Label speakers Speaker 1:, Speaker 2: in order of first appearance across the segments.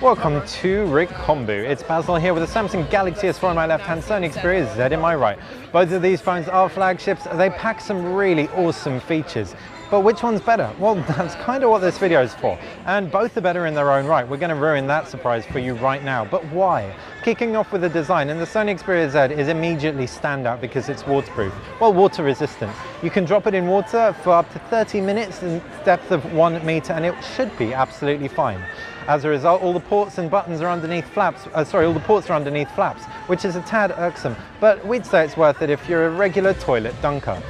Speaker 1: Welcome to Rick Kombu. It's Basil here with the Samsung Galaxy S4 on my left hand, Sony Xperia Z in my right. Both of these phones are flagships. They pack some really awesome features. But which one's better? Well, that's kind of what this video is for. And both are better in their own right. We're going to ruin that surprise for you right now. But why? Kicking off with the design, and the Sony Xperia Z is immediately standout because it's waterproof. Well, water resistant. You can drop it in water for up to 30 minutes in depth of 1 meter and it should be absolutely fine. As a result, all the ports and buttons are underneath flaps, all the ports are underneath flaps, which is a tad irksome, but we'd say it's worth it if you're a regular toilet dunker.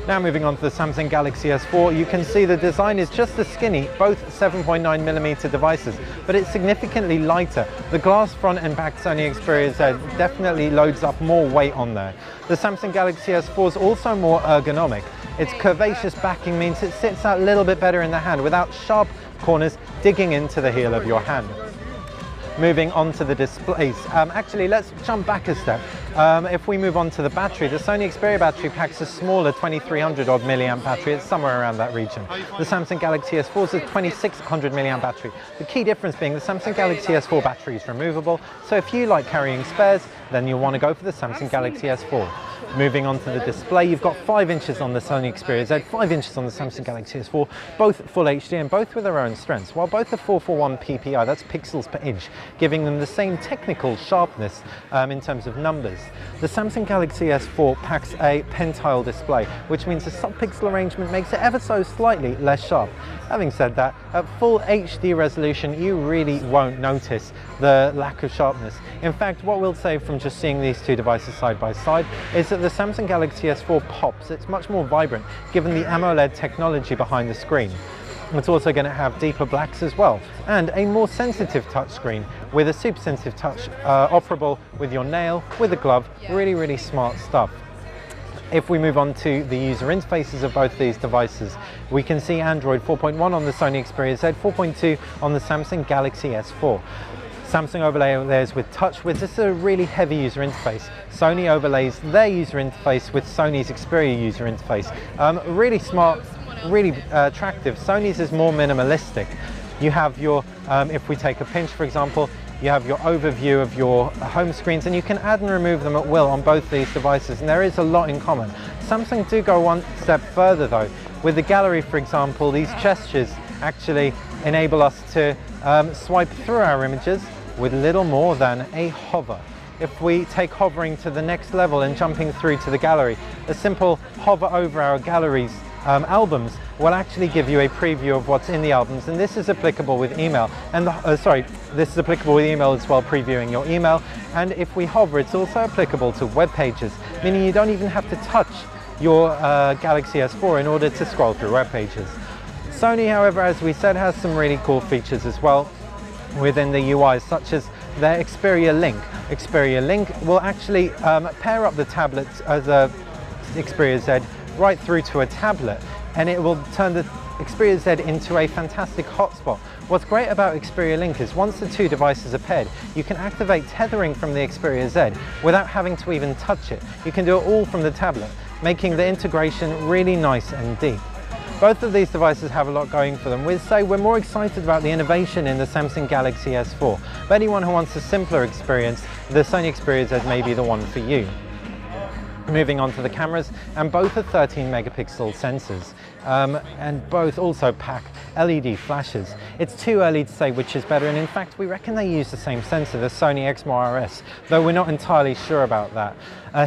Speaker 1: Now moving on to the Samsung Galaxy S4, you can see the design is just as skinny, both 7.9mm devices, but it's significantly lighter. The glass front and back Sony Xperia Z definitely loads up more weight on there. The Samsung Galaxy S4 is also more ergonomic. Its curvaceous backing means it sits out a little bit better in the hand without sharp corners digging into the heel of your hand. Moving on to the displays, actually let's jump back a step. If we move on to the battery, the Sony Xperia battery packs a smaller 2300 odd milliamp battery. It's somewhere around that region. The Samsung Galaxy S4 is a 2600 milliamp battery. The key difference being the Samsung Galaxy S4 battery is removable, so if you like carrying spares, then you'll want to go for the Samsung Galaxy S4. Moving on to the display, you've got 5 inches on the Sony Xperia Z, 5 inches on the Samsung Galaxy S4, both full HD and both with their own strengths. While both are 441 ppi, that's pixels per inch, giving them the same technical sharpness in terms of numbers. The Samsung Galaxy S4 packs a pentile display, which means the sub-pixel arrangement makes it ever so slightly less sharp. Having said that, at full HD resolution, you really won't notice the lack of sharpness. In fact, what we'll say from just seeing these two devices side by side is that the Samsung Galaxy S4 pops. It's much more vibrant given the AMOLED technology behind the screen. It's also going to have deeper blacks as well, and a more sensitive touchscreen with a super sensitive touch operable with your nail, with a glove. Really smart stuff. If we move on to the user interfaces of both these devices, we can see Android 4.1 on the Sony Xperia Z, 4.2 on the Samsung Galaxy S4. Samsung overlays with touch, which is a really heavy user interface. Sony overlays their user interface with Sony's Xperia user interface. Really smart, really attractive. Sony's is more minimalistic. You have your, if we take a pinch for example, you have your overview of your home screens, and you can add and remove them at will on both these devices, and there is a lot in common. Samsung do go one step further though. With the gallery, for example, these gestures actually enable us to swipe through our images with little more than a hover. If we take hovering to the next level and jumping through to the gallery, a simple hover over our galleries albums will actually give you a preview of what's in the albums, and this is applicable with email. And this is applicable with email as well, previewing your email. And if we hover, it's also applicable to web pages, meaning you don't even have to touch your Galaxy S4 in order to scroll through web pages. Sony, however, as we said, has some really cool features as well within the UI, such as their Xperia Link. Xperia Link will actually pair up the tablet as a Xperia Z right through to a tablet, and it will turn the Xperia Z into a fantastic hotspot. What's great about Xperia Link is once the two devices are paired, you can activate tethering from the Xperia Z without having to even touch it. You can do it all from the tablet, making the integration really nice and deep. Both of these devices have a lot going for them. We'd say we're more excited about the innovation in the Samsung Galaxy S4. But anyone who wants a simpler experience, the Sony Xperia Z may be the one for you. Moving on to the cameras, and both are 13 megapixel sensors, and both also pack LED flashes. It's too early to say which is better, and in fact we reckon they use the same sensor, the Sony Exmor RS, though we're not entirely sure about that.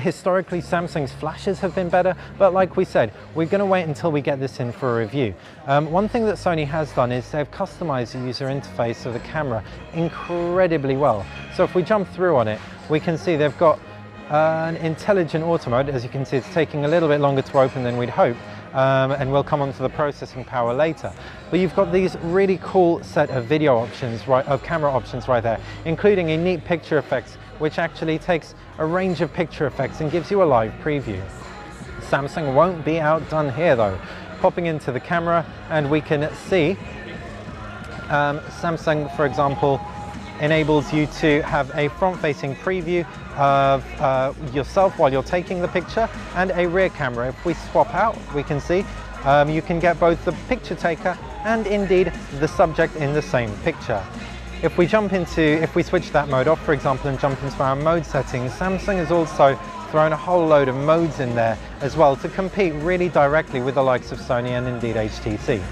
Speaker 1: Historically, Samsung's flashes have been better, but like we said, we're going to wait until we get this in for a review. One thing that Sony has done is they've customized the user interface of the camera incredibly well. So if we jump through on it, we can see they've got an intelligent auto mode. As you can see, it's taking a little bit longer to open than we'd hope, and we'll come on to the processing power later. But you've got these really cool set of video options, camera options right there, including a neat picture effects, which actually takes a range of picture effects and gives you a live preview. Samsung won't be outdone here though. Popping into the camera, and we can see Samsung, for example, enables you to have a front-facing preview of yourself while you're taking the picture, and a rear camera. If we swap out, we can see you can get both the picture taker and indeed the subject in the same picture. If we switch that mode off, for example, and jump into our mode settings, Samsung has also thrown a whole load of modes in there as well to compete really directly with the likes of Sony and indeed HTC.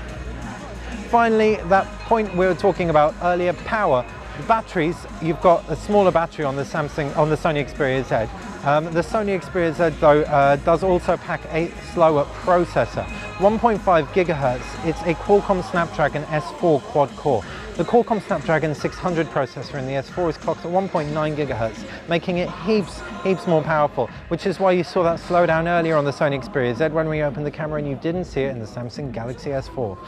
Speaker 1: Finally, that point we were talking about earlier, power. The batteries, you've got a smaller battery on the Sony Xperia Z. The Sony Xperia Z though does also pack a slower processor. 1.5 GHz, it's a Qualcomm Snapdragon S4 quad core. The Qualcomm Snapdragon 600 processor in the S4 is clocked at 1.9 GHz, making it heaps more powerful, which is why you saw that slowdown earlier on the Sony Xperia Z when we opened the camera and you didn't see it in the Samsung Galaxy S4.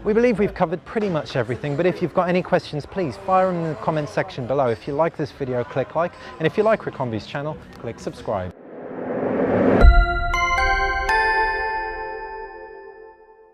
Speaker 1: We believe we've covered pretty much everything, but if you've got any questions, please fire them in the comments section below. If you like this video, click like, and if you like Rick Hornby's channel, click subscribe.